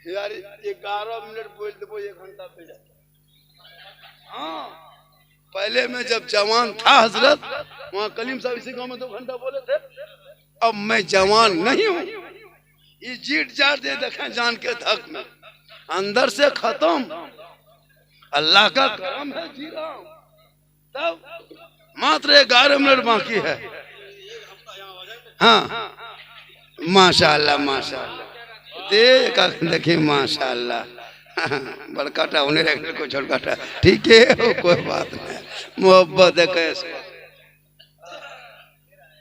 यार 11 मिनट बोल दो 1 घंटा पे जाता। हाँ पहले मैं जब जवान था हजरत, वहाँ कलीम साहब इसी गांव में 2 घंटा बोले थे। अब मैं जवान नहीं हूँ, ये जीट जाट दे देखें जान के धक में, अंदर से खत्म। अल्लाह का करम है, जी रहा हूँ। तब मात्र 11 मिनट बाकी है। हाँ माशाअल्लाह माशाअल्लाह, देखिए माशाअल्लाह, बड़का टा उन्हें रखने को छोटा टा, ठीक है कोई बात नहीं, मोहब्बत है कैसे।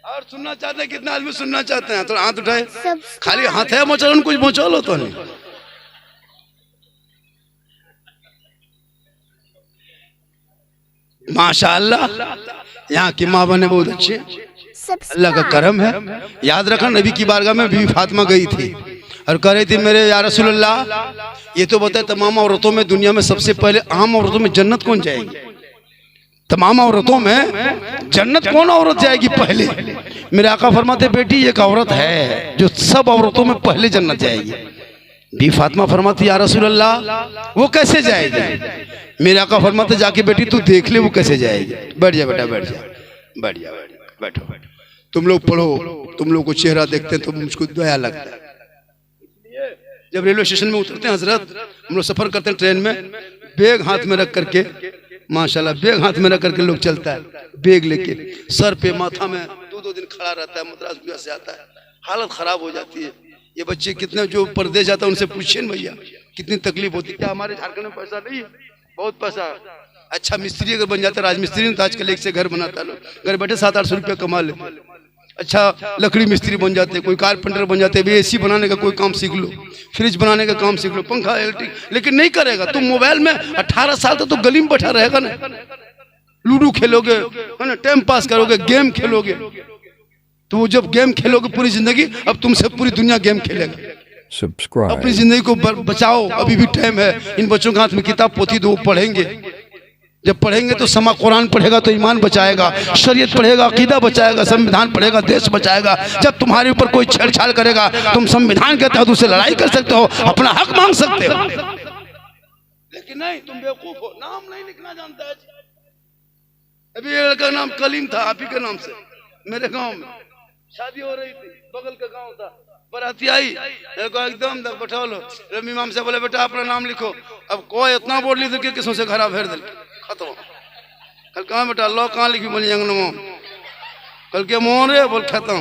और सुनना चाहते हैं, कितना आदमी सुनना चाहते हैं? तो हाथ उठाए, खाली हाथ है मोचलन, कुछ मोचलो तो नहीं। माशाअल्लाह यहाँ की माँ बने बहुत अच्छी, अल्लाह का करम है। याद रखना नबी की बारगाह में बीवी फातिमा गई थी और कह रही थी मेरे या रसूलल्लाह, ये तो बताए तमाम औरतों में, दुनिया में सबसे पहले आम औरतों में जन्नत कौन जाएगी? तमाम औरतों में जन्नत कौन औरत जाएगी पहले? मेरे आका फरमाते बेटी एक औरत है जो सब औरतों में पहले जन्नत जाएगी। बी फातिमा फरमाती या रसूलल्लाह वो कैसे जाएगी? मेरे आका फरमाते जाके बेटी तू देख ले वो कैसे जाएगी। बैठ जा बेटा, बैठ जा, बैठ जा, बैठो बैठो। तुम लोग पढ़ो, तुम लोग को चेहरा देखते हैं तो मुझको दया लगता है। जब रेलवे स्टेशन में उतरते हैं हजरत, हम लोग सफर करते हैं ट्रेन में, बैग हाथ में रख करके, माशाल्लाह बैग हाथ में रख करके लोग चलता है, बैग लेके सर पे माथा में 2-2 दिन खड़ा रहता है, मद्रास से आता है, हालत खराब हो जाती है। ये बच्चे कितने जो परदेश जाता है उनसे पूछिए न भैया कितनी तकलीफ होती है। क्या हमारे झारखंड में पैसा नहीं है? बहुत पैसा। अच्छा मिस्त्री अगर बन जाता है, राजमिस्त्री तो आजकल एक से घर बनाता है, लोग घर बैठे 700-800 रुपया कमा लेते। अच्छा लकड़ी मिस्त्री बन जाते, कोई कारपेंटर बन जाते, एसी बनाने का कोई काम सीख लो, फ्रिज बनाने का काम सीख लो, पंखा इलेक्ट्रिक, लेकिन नहीं करेगा। तुम मोबाइल में 18 साल तक तो गली में बैठा रहेगा ना, लूडो खेलोगे है ना, टाइम पास करोगे, गेम खेलोगे, तो वो जब गेम खेलोगे पूरी जिंदगी, अब तुमसे पूरी दुनिया गेम खेलेगा। अपनी जिंदगी को बचाओ, अभी भी टाइम है। इन बच्चों के हाथ में किताब पोथी दो, पढ़ेंगे। जब पढ़ेंगे तो समा कुरान पढ़ेगा तो ईमान बचाएगा, शरीयत पढ़ेगा अकीदा बचाएगा, संविधान पढ़ेगा देश बचाएगा। जब तुम्हारे ऊपर कोई छेड़छाड़ करेगा, तुम संविधान के तहत उससे लड़ाई कर सकते हो, अपना हक मांग सकते हो। लेकिन नहीं, तुम बेवकूफ हो, नाम नहीं लिखना जानता है। अभी ये लड़का नाम कलीम था, आप ही के नाम से। मेरे गाँव में शादी हो रही थी, बगल का गाँव था, बराती आई, एकदम बैठा लो, रमी इमाम से बोले बेटा अपना नाम लिखो। अब कोई इतना बोल ली कि किसों से खराब फेर दिल खत्म। कल कहाँ बेटा लो कहाँ लिखी? बोली अंगनमो। कल के मोहन रे, बोल खत्म।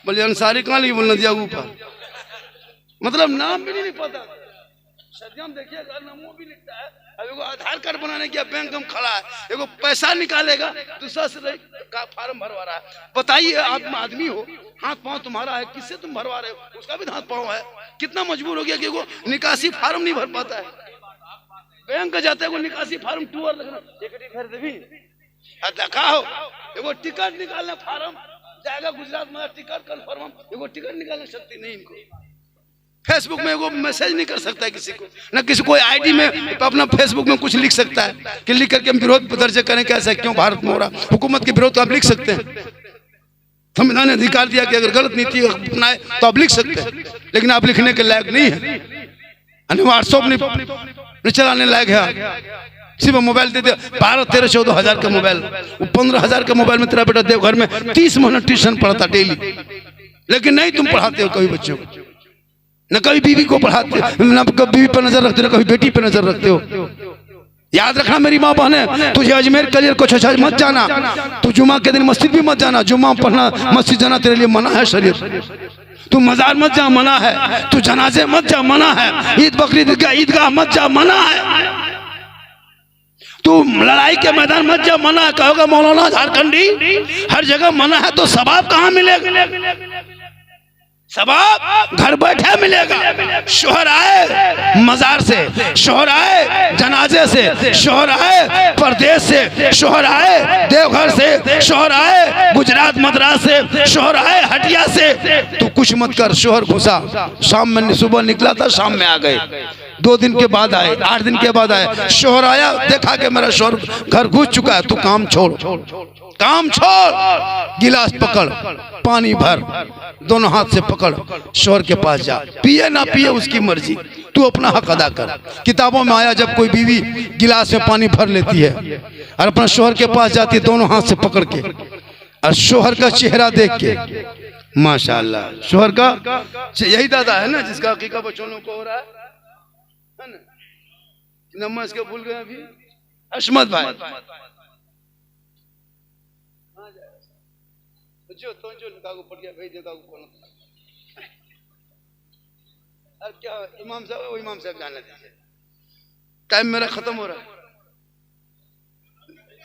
बोली अंसारी कहाँ लिखी? बोल नदिया ऊपर। मतलब नाम भी नहीं पता। सदियम देखिए नामों भी लिखता है। अब एगो आधार कार्ड बनाने के बैंक में खड़ा है, एगो पैसा निकालेगा, दूसरा से फार्म भरवा रहा है। बताइए आप आदमी हो, हाथ पांव तुम्हारा है, किससे तुम भरवा रहे हो? उसका भी हाथ पांव है। कितना मजबूर हो गया कि वो निकासी फार्म नहीं भर पाता है। बैंक का जाता है वो निकासी फार्म टूअर लगना टिकट खरीद भी देखा हो, एगो टिकट निकालने फार्म जाएगा गुजरात में, टिकट कन्फर्म, एगो टिकट निकालने शक्ति नहीं इनको। फेसबुक में एगो मैसेज नहीं कर सकता है किसी को, ना किसी को आईडी में अपना फेसबुक में कुछ लिख सकता है कि लिख करके हम विरोध दर्ज करें कैसे क्यों भारत में हो रहा, हुकूमत के विरोध तो आप लिख सकते हैं। संविधान ने अधिकार दिया कि अगर गलत नीति अपनाए तो आप लिख सकते हैं, लेकिन आप लिखने के लायक नहीं है। व्हाट्सएप नहीं चलाने लायक है, सिर्फ मोबाइल दे दे। 12-13-14 हजार का मोबाइल, 15 हजार का मोबाइल में तेरा बेटा देवघर में 30 महीने ट्यूशन पढ़ता डेली, लेकिन नहीं तुम पढ़ाते हो कभी बच्चों को, न कभी बीवी को पढ़ाते हो, न कभी बीवी पर नजर रखते हो, न कभी बेटी पर नजर रखते हो। याद रखना मेरी माँ बहने, तुझे अजमेर कलियर को छछ मत जाना, तू जुमा के दिन मस्जिद भी मत जाना, जुमा पढ़ना मस्जिद जाना तेरे लिए मना है शरीयत। तू मजार मत जा, मना है। तू जनाजे मत जा, मना है। ईद बकरीद ईदगाह मत जा, मना है। तू लड़ाई के मैदान मत जा, मना है। कहोगे मौलाना झारखंडी हर जगह मना है तो सवाब कहाँ मिलेगा? सवाब घर बैठे मिलेगा। शोहर आए मजार से, शोहर आए जनाजे से, शोहर आए परदेश से, शोहर आए देवघर से, शोहर आए गुजरात मद्रास से, शोहर आए हटिया से, तू कुछ मत कर। शोहर घुसा, शाम में सुबह निकला था, शाम में आ गए, 2 दिन के बाद आए, 8 दिन के बाद आए। शोहर आया, देखा कि मेरा शोहर घर घुस चुका है, तू काम छोड़, काम छोड़, गिलास पकड़, पानी भर, दोनों हाथ से पकड़, शोहर के पास जा, पिए ना पिए उसकी मर्जी, तू अपना हक अदा कर। किताबों में आया जब कोई बीवी गिलास में पानी भर लेती है और अपना शोहर के पास जाती है दोनों हाथ से पकड़ के और शोहर का चेहरा देख के, माशाअल्लाह शोहर का, यही दादा है ना जिसका हकीका बच्चों को हो रहा है ना, नम्मा इसके भूल गए अभी, अशमत भाई जो तो जो कागो पड़ गया भेज दे कागो कौन अब क्या इमाम साहब, वो इमाम साहब जाने दीजिए, टाइम मेरा खत्म हो रहा है।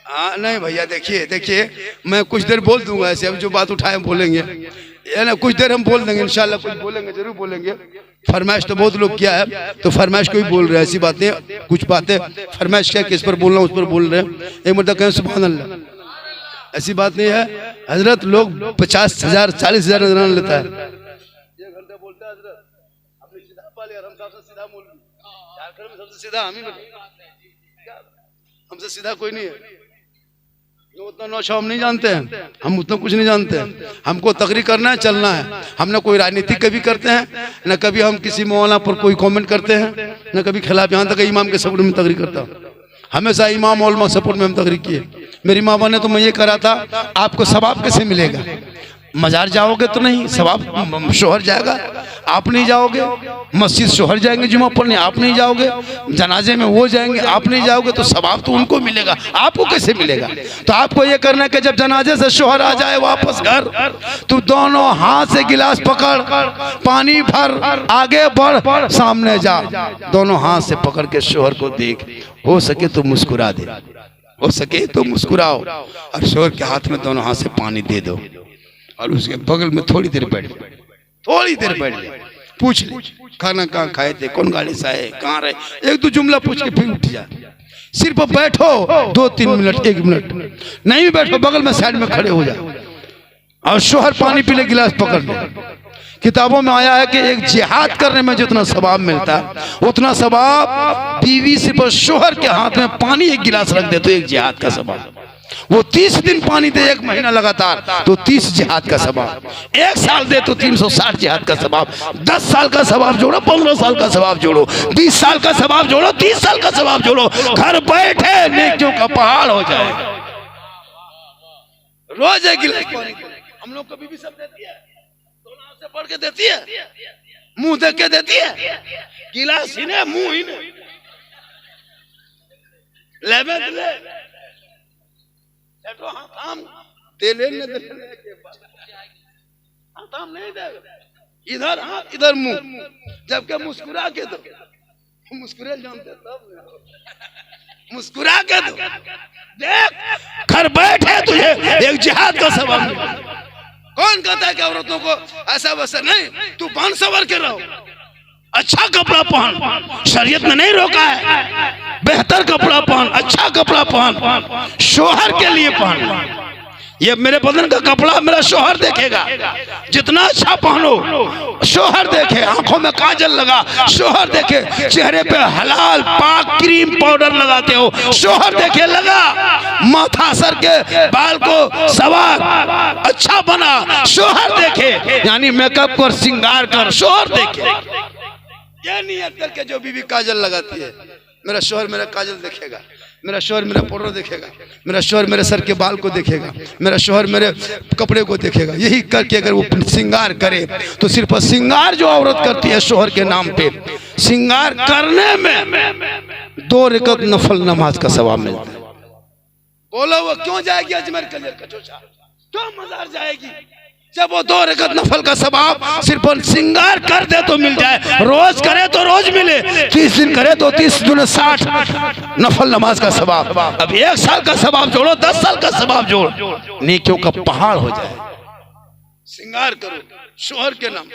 हाँ नहीं भैया देखिए देखिए मैं कुछ देर बोल दूंगा ऐसे, अब जो बात उठाए बोलेंगे है ना, कुछ देर हम बोल देंगे इंशाल्लाह, कुछ बोलेंगे जरूर बोलेंगे। फरमाइश तो बहुत लोग किया है तो फरमाइश को ही बोल रहे हैं, ऐसी बातें कुछ बातें फरमाइश क्या किस पर बोलना उस पर बोल रहे हैं, एक मतलब कहें सुभान अल्लाह, ऐसी बात नहीं है। हजरत लोग 50,000 40,000 नजराना लेता है, 1 घंटा बोलता है हजरत, अपने सीधा पाले और हम सबसे सीधा बोल, झारखंड में सबसे सीधा हम ही, हमसे सीधा कोई नहीं है, उतना नौशा हम नहीं जानते हैं, हम उतना कुछ नहीं जानते हैं, हमको तकरीर करना है चलना है, हम ना कोई राजनीति कभी करते हैं न कभी हम किसी मौलाना पर कोई कमेंट करते हैं न कभी खिलाफ, यहाँ तक इमाम के सपोर्ट में तकरीर करता हूँ, हमेशा इमाम और सपोर्ट में हम तकरीर किए। मेरी माँ ने तो मैं ये करा था, आपको सवाब कैसे मिलेगा, मजार जाओगे तो नहीं सवाब, शोहर जाएगा आप नहीं जाओगे, मस्जिद शोहर जाएंगे जुमा पढ़ने आप नहीं जाओगे, जनाजे में वो जाएंगे आप नहीं जाओगे, तो सवाब तो उनको मिलेगा आपको कैसे मिलेगा। तो आपको ये करना है कि जब जनाजे से शोहर आ जाए वापस घर, तो दोनों हाथ से गिलास पकड़, पानी भर, आगे बढ़, सामने जा, दोनों हाथ से पकड़ के शोहर को देख, हो सके तो मुस्कुरा दे, हो सके तो मुस्कुराओ और शोहर के हाथ में दोनों हाथ से पानी दे दो और उसके बगल में थोड़ी देर बैठ ले, पूछ ले खाना कहाँ खाए थे, कौन गाड़ी से आए, कहाँ रहे, 1-2 जुमला पूछ के फिर उठ जा, सिर्फ बैठो 2-3 मिनट 1 मिनट नहीं भी बैठो, बगल में साइड में खड़े हो जाओ और शोहर पानी पी ले, गिलास पकड़ ले। किताबों में आया है कि एक जिहाद करने में जितना सवाब मिलता है उतना सवाब बीवी सिर्फ शोहर के हाथ में पानी 1 गिलास रख दे तो 1 जिहाद का सवाब, वो 30 दिन पानी दे 1 महीना लगातार तो 30 जिहाद का सवाब, 1 साल दे तो 360 जिहाद का सवाब, 10 साल का सवाब जोड़ो, 15 साल का सवाब जोड़ो, 20 साल का सवाब जोड़ो, 30 साल का सवाब जोड़ो, घर बैठे नेकियों का पहाड़ हो जाए। रोज 1 गिलास पानी, हम लोग कभी भी सब देती है, दोनों हाथ से पढ़ के देती है, मुंह देख के देती है, गिलास ही ने मुंह ही ने ले तो हम दे लेने हम नहीं दे, इधर हाथ इधर मुंह, जबकि मुस्कुरा के दो, मुस्कुरा जानते तब मुस्कुरा के दो, देख घर बैठे तुझे 1 जिहाद का सवाब मिलेगा। कौन कहता है कि औरतों को ऐसा वैसा नहीं, तू पान सवर के रहो, अच्छा कपड़ा पहन, शरीयत ने नहीं रोका है, बेहतर कपड़ा पहन, अच्छा कपड़ा पहन, शोहर के लिए पहन, ये मेरे बदन का कपड़ा मेरा शोहर देखेगा, जितना अच्छा पहनो शोहर देखे, आंखों में काजल लगा शोहर देखे, चेहरे पे हलाल पाक क्रीम पाउडर लगाते हो शोहर देखे, लगा माथा सर के बाल को सवार अच्छा बना शोहर देखे, यानी मेकअप कर श्रृंगार कर शोहर देखे। ये नियत करके जो बीवी काजल लगाती है, मेरा शोहर मेरा काजल देखेगा, मेरा शोहर मेरा पाउडर देखेगा, मेरा शोहर मेरे सर के बाल को देखेगा, मेरा शोहर मेरे कपड़े को देखेगा, यही करके अगर वो श्रृंगार करे तो सिर्फ श्रृंगार जो औरत करती है शोहर के नाम पे, श्रृंगार करने में 2 रकात नफल नमाज का सवाब मिलता है। बोलो वो क्यों जाएगी अजमेर कलियर का चोचा, क्यों मजार जाएगी, जब वो 2 रकात नफल का सवाब सिर्फ श्रृंगार कर दे तो मिल जाए, रोज करे तो रोज मिले, 30 दिन करे तो 30 दूने 60 नफल नमाज का सवाब, अब 1 साल का सवाब जोड़ो, 10 साल का सवाब जोड़, नेकियों का पहाड़ हो जाए। श्रृंगार करो शोहर के नाम,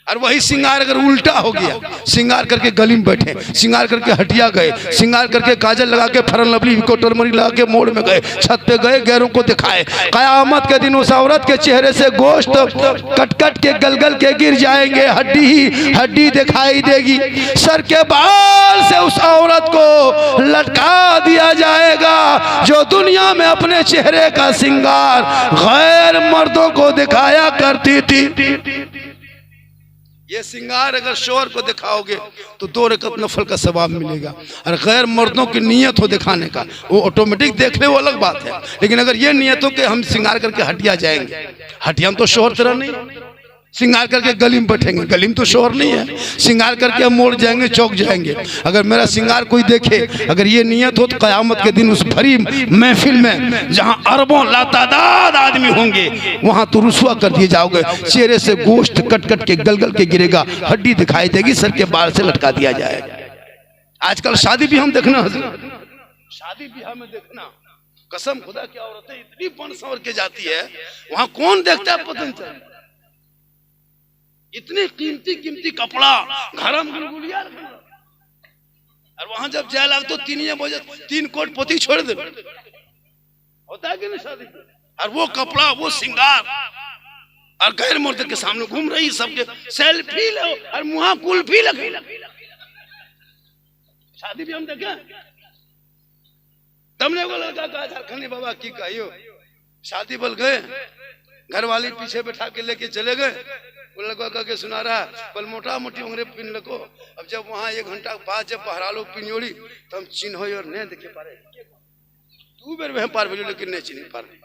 और वही श्रृंगार अगर उल्टा हो गया, श्रृंगार करके गली में बैठे, श्रृंगार करके हटिया गए, श्रृंगार करके काजल लगा के फरन लवली को टरमरी लगा के मोड़ में गए, छत पे गए गैरों को दिखाए, कयामत के दिन उस औरत के चेहरे से गोश्त कट कट के गलगल के गिर जाएंगे, हड्डी ही हड्डी दिखाई देगी, सर के बाल से उस औरत को लटका दिया जाएगा जो दुनिया में अपने चेहरे का श्रृंगार गैर मर्दों को दिखाया करती थी। ये श्रृंगार अगर शोहर को दिखाओगे तो 2 रकत नफल का सवाब मिलेगा, और गैर मर्दों की नीयत हो दिखाने का वो ऑटोमेटिक देख ले, वो अलग बात है। लेकिन अगर ये नीयत हो कि हम श्रृंगार करके हटिया जाएंगे, हटिया तो शोहर तरह नहीं, श्रृंगार करके गली में बैठेंगे, गली में तो शोहर नहीं है, श्रृंगार करके हम मोड़ जाएंगे, चौक जाएंगे। अगर मेरा श्रृंगार कोई देखे, अगर ये नियत हो तो क़यामत के दिन उस भरी महफिल में जहां अरबों लातादाद आदमी होंगे वहां तो रुसवा कर दिए जाओगे, चेहरे से गोश्त कट कट के गल गल के गिरेगा, हड्डी दिखाई देगी, सर के बाल से लटका दिया जाएगा। आजकल शादी भी हम देखना, शादी ब्याह में देखना, कसम खुदा की औरतें इतनी बन संवर के जाती है, वहां कौन देखता है पता नहीं चलता। इतने कीमती कीमती कपड़ा घरम गुलगुलिया, और वहां जब जाए लग तो 3 बजे 3 कोट पोती छोड़ दे, होता है कि नहीं शादी। और वो कपड़ा, वो श्रृंगार, और गैर मर्द के सामने घूम रही, सबके सेल्फी लो और मुहा कुल्फी लगे। शादी भी हम देखे, तुमने को लड़का कहा झारखंडी बाबा की कहियो, शादी बल गए, घर वाली पीछे बैठा के लेके चले गए, वो लड़का कह के सुना रहा बल मोटा मोटी उंगरे पिन लको। अब जब वहां 1 घंटा बाद जब बहरा लोग पिन्योड़ी तो हम चिन्ह और नहीं देखे पारे, 2 बेर वह पार भेलो लेकिन नहीं चिन्ह पारे।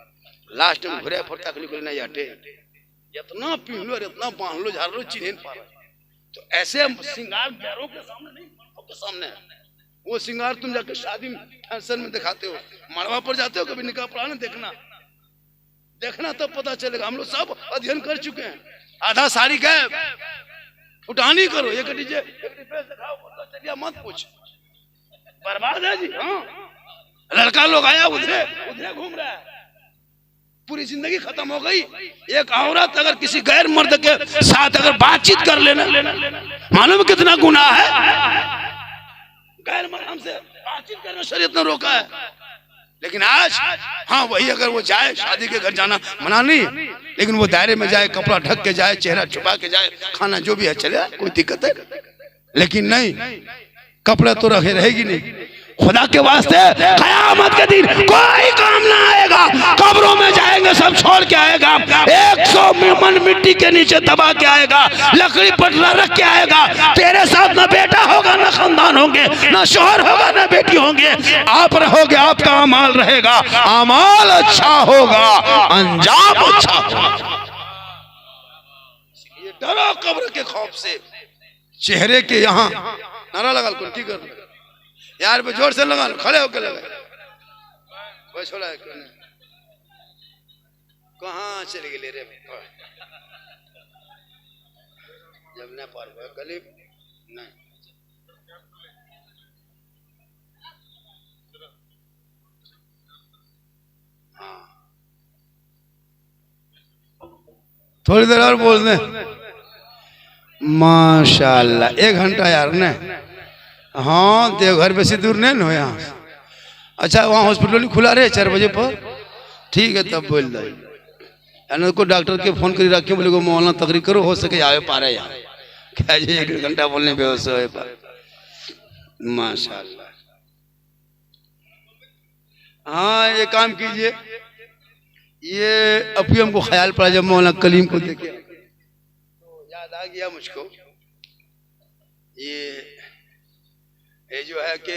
लास्ट में घुरे फरता के नहीं हटे, इतना पिनलो और इतना बांधलो झाड़लो चिन्ह नहीं पारे। तो ऐसे श्रृंगार गैरों के सामने नहीं, के सामने वो श्रृंगार तुम जाके शादी में फैशन में दिखाते हो, मड़वा पर जाते हो, कभी निकाह पढ़ाने देखना, देखना तब पता चलेगा। हम लोग सब अध्ययन कर चुके हैं। आधा साड़ी गए उठानी करो, एक डीजे दिखाओ, चलिए मत पूछ, बर्बाद है जी। हाँ, लड़का लोग आया उधरे उधरे घूम रहा है, पूरी जिंदगी खत्म हो गई। एक औरत अगर किसी गैर मर्द के साथ अगर बातचीत कर लेना, मालूम कितना गुनाह है। गैर मर्द हमसे बातचीत करना शरीयत ने रोका है, लेकिन आज हाँ वही अगर वो जाए शादी के घर जाना मना नहीं, लेकिन वो दायरे में जाए, कपड़ा ढक के जाए, चेहरा छुपा के जाए, खाना जो भी है चले, कोई दिक्कत है। लेकिन नहीं, कपड़ा तो रखे रहेगी नहीं। खुदा के वास्ते क़यामत के दिन कोई काम ना आएगा, कब्रों में जाएंगे सब छोड़ के आएगा, 100 मन मिट्टी के नीचे दबा के आएगा, लकड़ी पटरा रख के आएगा। तेरे साथ ना बेटा होगा, ना खानदान होंगे, ना शोहर होगा, ना बेटी होंगे, आप रहोगे, आपका अमाल रहेगा, अमाल अच्छा होगा, अंजाम अच्छा होगा। ये डरो कब्र के खौफ से, चेहरे के यहाँ नारा लगा कौन ठीक कर यार पे जोर से लगा लो, खड़े होकर लगा, कोई छोड़ा है क्यों नहीं, कहाँ चले गए रे, जब न पार हुआ गली नहीं। हाँ थोड़ी देर और बोल दे, माशाल्लाह 1 घंटा यार ने। हाँ देवघर बेसी दूर नहीं हो यहाँ। अच्छा वहाँ हॉस्पिटल खुला रहे 4 बजे पर, ठीक है तब बोल दे को डॉक्टर के फोन कर रखे, बोले को मौलाना तकरीर करो, हो सके आवे पारे यार, क्या 1 घंटा बोलने बेहोश हो पाए। माशाल्लाह। हाँ ये काम कीजिए, ये अभी हमको ख्याल पड़ा जब मौलाना कलीम को देखे तो याद आ गया मुझको, ये जो है कि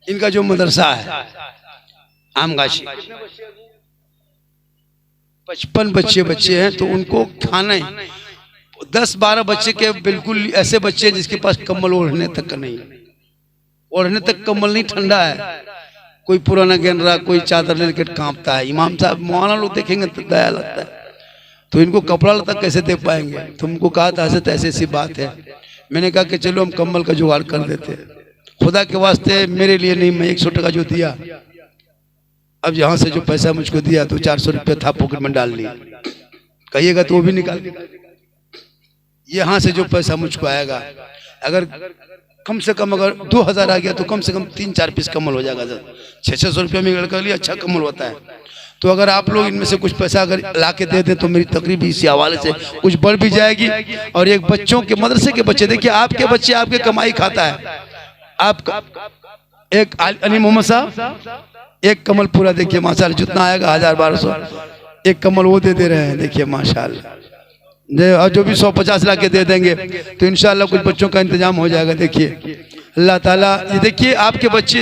इनका जो मदरसा है आमगाछी, 55 बच्चे हैं, तो उनको खाना ही 10-12 बच्चे के बिल्कुल ऐसे बच्चे हैं जिसके पास कम्बल ओढ़ने तक का नहीं, ओढ़ने तक कम्बल नहीं, ठंडा है, कोई पुराना गेंदरा, कोई चादर लेकर कांपता है। इमाम साहब मौलाना लोग देखेंगे तो दया लगता है, तो इनको कपड़ा लता कैसे दे पाएंगे। तुमको कहा था ऐसे ऐसी बात है, मैंने कहा कि चलो हम कम्बल का जुगाड़ कर देते हैं, खुदा के वास्ते मेरे लिए नहीं, मैं 100 टका जो दिया, अब यहाँ से जो पैसा मुझको दिया तो 400 रुपया था पॉकेट में डाल लिया, कहिएगा तो वो भी निकाल दिया। यहाँ से जो पैसा मुझको आएगा, अगर कम से कम अगर 2000 आ गया तो कम से कम 3-4 पीस कम्बल हो जाएगा। 600 रुपया में लड़का लिए अच्छा कम्बल होता है। तो अगर आप लोग इनमें से कुछ पैसा अगर ला के दे दें तो मेरी तकरीब इसी हवाले से कुछ बढ़ भी जाएगी। और एक बच्चों के मदरसे के बच्चे, देखिए आपके बच्चे आपके कमाई खाता है, आपका एक अली मोहम्मद साहब 1 कमल पूरा देखिए माशाल्लाह, जितना आएगा 1000-1200 1 कमल वो दे रहे हैं, देखिए माशाल्लाह। और जो भी 150 लाख के दे देंगे तो इंशाल्लाह कुछ बच्चों का इंतजाम हो जाएगा। देखिए अल्लाह ताला, ये देखिए आपके बच्चे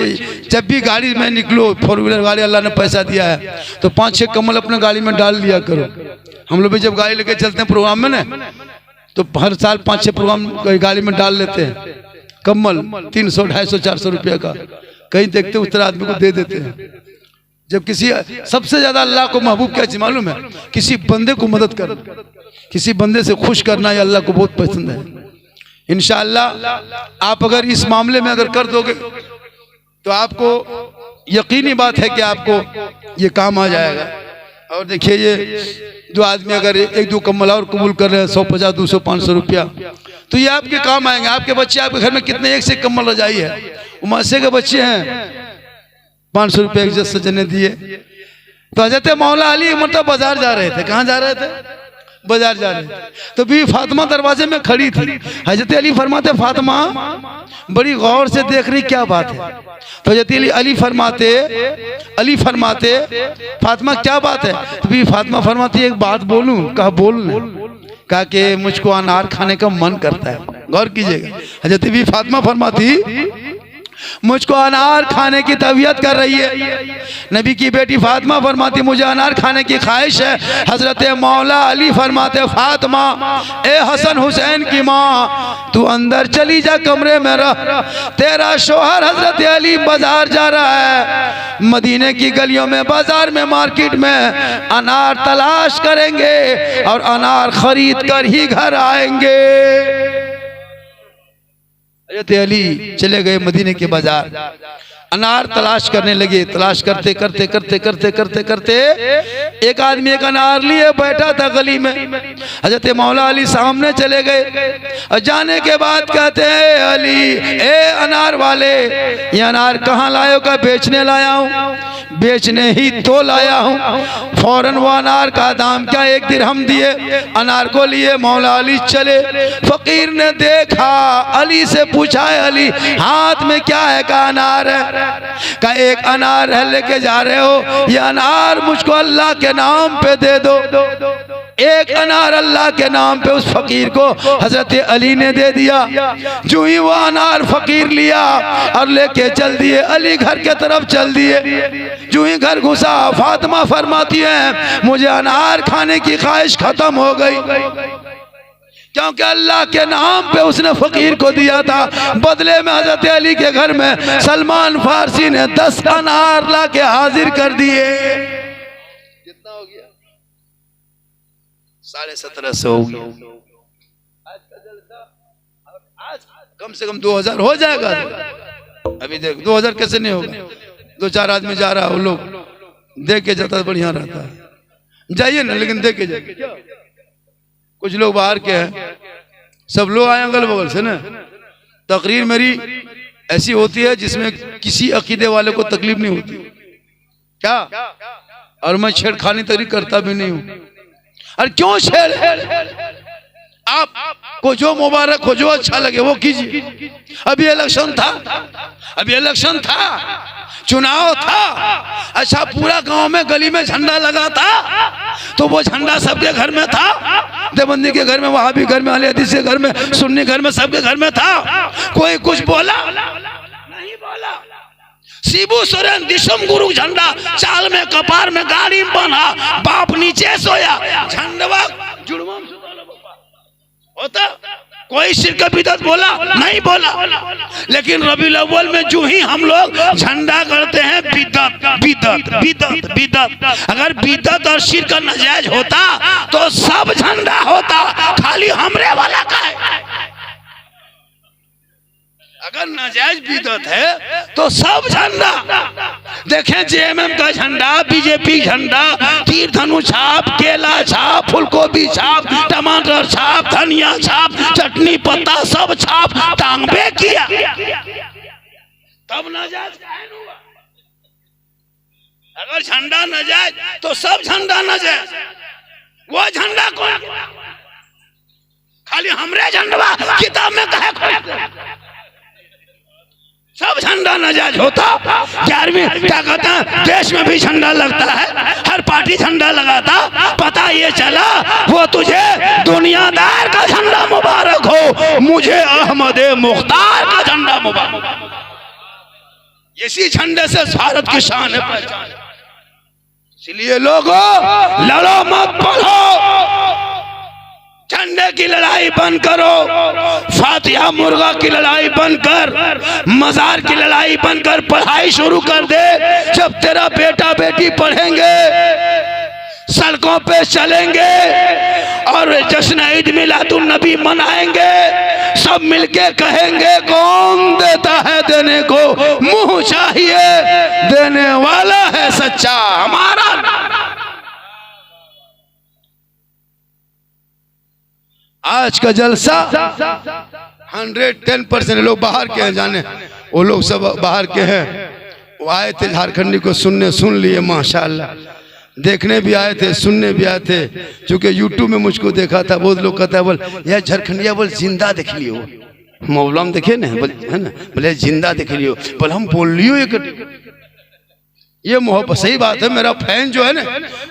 जब भी गाड़ी में निकलो, 4 व्हीलर गाड़ी अल्लाह ने पैसा दिया है तो 5-6 कम्बल अपने गाड़ी में डाल लिया करो। हम लोग भी जब गाड़ी लेके चलते हैं प्रोग्राम में ना, तो हर साल 5-6 प्रोग्राम गाड़ी में डाल लेते हैं कम्बल, 300, 250, 400 रुपये का। कहीं देखते उस तरह आदमी को दे देते हैं। जब किसी, सबसे ज्यादा अल्लाह को महबूब क्या चीज मालूम है? किसी बंदे को मदद कर, किसी बंदे से खुश करना, ये अल्लाह को बहुत पसंद है। इंशाअल्लाह आप अगर इस मामले में अगर कर दोगे तो आपको यकीनी बात है कि आपको ये काम आ जाएगा। और देखिए ये जो आदमी अगर 1-2 कम्बल और कबूल कर रहे हैं 150, 200, 500 रुपया, तो ये आपके काम आएंगे। आपके बच्चे, आपके घर में कितने एक से कम्बल रजाई है, उमसे के बच्चे हैं, 500 रुपये इज्जत से जने दिए। तो हजरत मौला अली मतलब बाजार जा रहे थे। कहाँ जा रहे थे? बाजार जा रहे थे। तो बीवी फातिमा दरवाजे में खड़ी थी। हजरत अली फरमाते, फातिमा बड़ी गौर से देख रही, क्या बात है? तो हजरत अली फरमाते फातिमा क्या बात है? तो बीवी फातिमा फरमाती, एक बात बोलूं? कहा बोल। कहा कि मुझको अनार खाने का मन करता है। गौर कीजिएगा, हजरत बीवी फातिमा फरमाती मुझको अनार खाने की तबीयत कर रही है। नबी की बेटी फातिमा फरमाती मुझे अनार खाने की ख्वाहिश है। हजरत मौला अली फरमाते, फातिमा ए हसन हुसैन की माँ, तू अंदर चली जा, कमरे में रह। तेरा शोहर हजरत अली बाजार जा रहा है, मदीने की गलियों में, बाजार में, मार्केट में अनार तलाश करेंगे और अनार खरीद कर ही घर आएंगे। हज़रत अली चले गए मदीने के बाजार, अनार तलाश करने लगे। तलाश करते करते करते करते करते करते एक आदमी एक अनार लिए बैठा था गली में। हजरत मौला अली सामने चले गए और जाने के बाद कहते हैं, अली ए अनार वाले, ये अनार कहाँ लाए हो? का बेचने लाया हूँ। बेचने ही तो लाया हूँ। फौरन वो अनार का दाम क्या, 1 दिरहम दिए, अनार को लिए मौला अली चले। फकीर ने देखा, अली से पूछा, अली हाथ में क्या है? का अनार है। का एक अनार है, लेके जा रहे हो? ये अनार मुझको अल्लाह के नाम पे दे दो। एक अनार अल्लाह के नाम पे उस फकीर को हजरत अली ने दे दिया। जो ही वो अनार फकीर लिया और लेके चल दिए, अली घर के तरफ चल दिए। जो ही घर घुसा, फातिमा फरमाती है मुझे अनार खाने की ख्वाहिश खत्म हो गई, क्योंकि अल्लाह के नाम पे उसने फकीर को दिया था। बदले में हजरत अली के घर में सलमान फारसी ने 10 अनार ला के हाजिर कर दिए। कितना हो गया? 1750 हो गया। आज का जलसा, आज कम से कम 2000 हो जाएगा। अभी देख 2000 कैसे नहीं होगा? 2-4 आदमी जा रहा है, वो लोग देख के जाता बढ़िया रहता है। जाइए ना, लेकिन देख के जाइए। कुछ लोग बाहर के हैं, सब लोग आए अगल बगल से ना। तकरीर मेरी ऐसी होती है जिसमें किसी अकीदे वाले को तकलीफ नहीं होती क्या, और मैं छेड़खानी तरी करता भी नहीं हूं। और क्यों छेड़? आपको जो मुबारक हो, जो अच्छा लगे वो कीजिए। अभी इलेक्शन था, चुनाव था। अच्छा, पूरा गांव में गली में झंडा लगा था, तो वो झंडा सबके घर में था। देवबंदी के घर में, वहाबी घर में, अहले हदीस के घर में, सुन्नी घर में, सबके घर में था। कोई कुछ बोला नहीं बोला। शिबू सोरेन दिशम गुरु झंडा चाल में, कपार में, गाड़ी में बना, बाप नीचे सोया, झंडवा जुड़वा होता। कोई शिरक बिदअत बोला नहीं बोला। लेकिन रबीउल अव्वल में जो ही हम लोग झंडा करते हैं, बिदअत बिदअत बिदअत बिदअत। अगर बिदअत और शिरक नाजायज होता तो सब झंडा होता, खाली हमरे वाला का है। अगर नाजायज बिदअत है तो सब झंडा देखें। जेएमएम का झंडा, बीजेपी झंडा, तीर धनु छाप, केला छाप, फूलगोभी छाप, टमाटर छाप, धनिया छाप, चटनी पत्ता सब छाप टांगबे किया, तब नाजायज कायम हुआ। अगर झंडा नाजायज तो सब झंडा नाजायज। वो झंडा कौन? खाली हमरे झंडा किताब में कहे, सब झंडा न मिजाज होता। 11वीं क्या कहते हैं, देश में भी झंडा लगता है, हर पार्टी झंडा लगाता, पता ये चला वो तुझे दुनियादार का झंडा मुबारक हो, मुझे अहमद मुख्तार का झंडा मुबारक। इसी झंडे से भारत की शान है, पहचान। इसलिए लोगों, लड़ो मत पढ़ो, झंडे की लड़ाई बंद करो, फातिहा मुर्गा की लड़ाई बंद कर, मजार की लड़ाई बंद कर, पढ़ाई शुरू कर दे। जब तेरा बेटा बेटी पढ़ेंगे, सड़कों पे चलेंगे और जश्न ईद मिलादुन नबी मनाएंगे, सब मिलके कहेंगे कौन देता है देने को, मुंह चाहिए देने वाला है सच्चा हमारा। आज का जलसा 110% लोग बाहर के हैं, जाने वो लोग सब बाहर के हैं, वो आए थे झारखंडी को सुनने, सुन लिए माशाल्लाह, देखने भी आए थे, सुनने भी आए थे। क्योंकि यूट्यूब में मुझको देखा था, बहुत लोग कहता है बोल यार झारखंडिया बोल जिंदा देख लियो, मौलाम देखे ना बोल, है ना, बोले जिंदा देख लियो, बोल हम बोल लियो ये मोहब्बत। सही बात है, मेरा फैन जो है ना,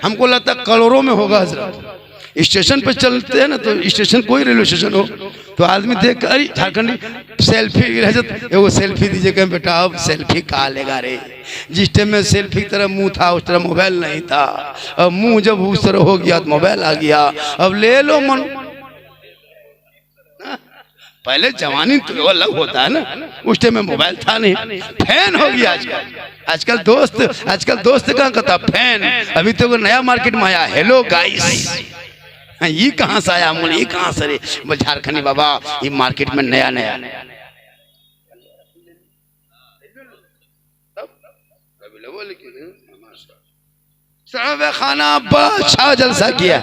हमको लगता है करोड़ों में होगा हजरत। स्टेशन पे चलते हैं ना, तो स्टेशन कोई रेलवे स्टेशन हो तो आदमी देख अरे झारखंडी सेल्फी रह जाता, वो सेल्फी दीजिए, कहें बेटा अब सेल्फी कहाँ लेगा रे। जिस टाइम में सेल्फी की तरह मुंह था उस तरह मोबाइल नहीं था, अब मुंह जब उस तरह हो गया तो मोबाइल आ गया, अब ले लो मन। पहले जवानी तो अलग होता है ना, उस टाइम में मोबाइल था नहीं, फैन हो गया आजकल दोस्त कहाँ कहता फैन। अभी तो नया मार्केट में आया, हेलो गाइस, ये कहाँ से आया मुझे, ये कहाँ से रे, बोल झारखंडी बाबा, ये मार्केट में नया नया। खाना बड़ा अच्छा जलसा किया।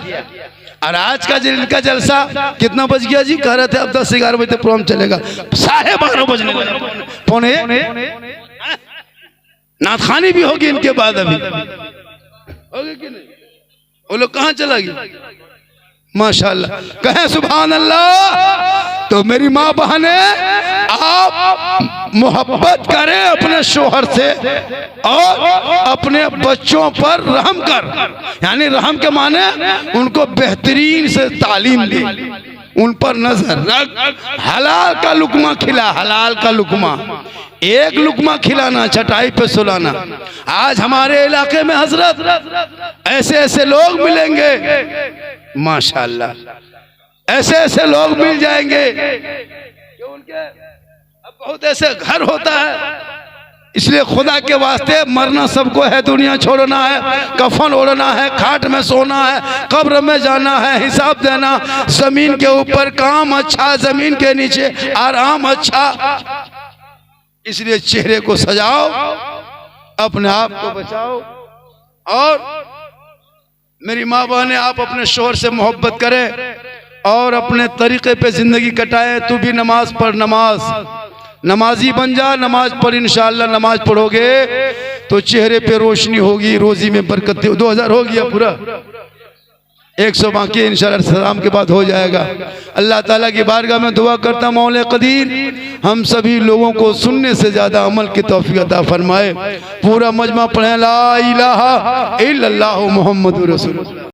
और आज का जिनका जलसा कितना बज गया जी, कह रहे थे अब 10-11 बजे तक प्रोग्राम चलेगा, 12:30 बजने पौने नाथखानी भी होगी इनके बाद, अभी होगी कि नहीं, वो लोग कहाँ चला गया माशाल्लाह, कहें सुभान अल्लाह। तो मेरी माँ बहने, आप मोहब्बत करें अपने शोहर से और अपने बच्चों पर रहम कर, यानी रहम के माने उनको बेहतरीन से तालीम दे, उन पर नजर रख, हलाल का लुकमा खिला, हलाल का लुकमा, एक लुकमा खिलाना, चटाई पे सुलाना। आज हमारे इलाके में हजरत ऐसे ऐसे लोग मिलेंगे माशाल्लाह, ऐसे ऐसे लोग मिल जाएंगे कि उनके अब बहुत ऐसे घर होता है। इसलिए खुदा के वास्ते मरना सबको है, दुनिया छोड़ना है, कफन ओढ़ना है, खाट में सोना है, कब्र में जाना है, हिसाब देना, जमीन के ऊपर काम अच्छा, जमीन के नीचे आराम अच्छा। इसलिए चेहरे को सजाओ, अपने आप को बचाओ। और मेरी माँ बहने, आप अपने शोहर से मोहब्बत करें और अपने तरीके पे जिंदगी कटाएं। तू भी नमाज पढ़, नमाजी बन जा, नमाज पढ़, इंशाअल्लाह नमाज पढ़ोगे तो चेहरे पे रोशनी होगी, रोजी में बरकत। 2000 हो गया पूरा, 100 बाकी इंशाअल्लाह सलाम के बाद हो जाएगा। अल्लाह ताला की बारगाह में दुआ करता मौला कदीर हम सभी लोगों को सुनने से ज्यादा अमल की तौफीक अता फरमाए। पूरा मजमा पढ़े ला इलाहा इल्लल्लाहु मुहम्मदुर रसूलुल्लाह।